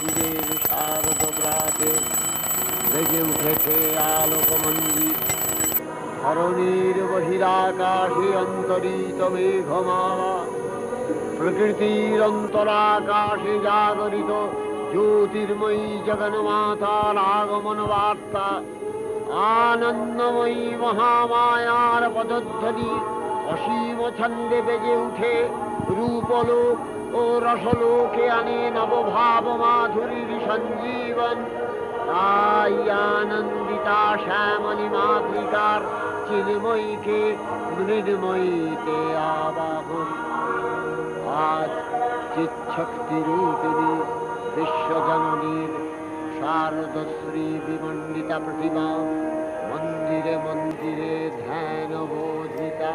শিবের শারদ প্রাতে বেজে উঠেছে আলোকমঞ্জিত। ধরণীর বহিরাকাশে অন্তরিত মেঘমালা, প্রকৃতির অন্তরাকাশে জাগরিত জ্যোতির্ময়ী জগন্মাতার আগমন বার্তা। আনন্দময়ী মহামায়ার পদধ্বনি অসীম ছন্দে বেজে উঠে রূপলোক ও রসলোকে আনে নবভাব মাধুরীর সঞ্জীবন। তাই আনন্দিতা শ্যামলী মাতৃকার চিন্ময়ীকে মৃন্ময়ীতে আবাহন। আজ চিৎশক্তি রূপিণী বিশ্বজননীর শারদশ্রী বিমণ্ডিতা প্রতিমা মন্দিরে মন্দিরে ধ্যান বোধিতা।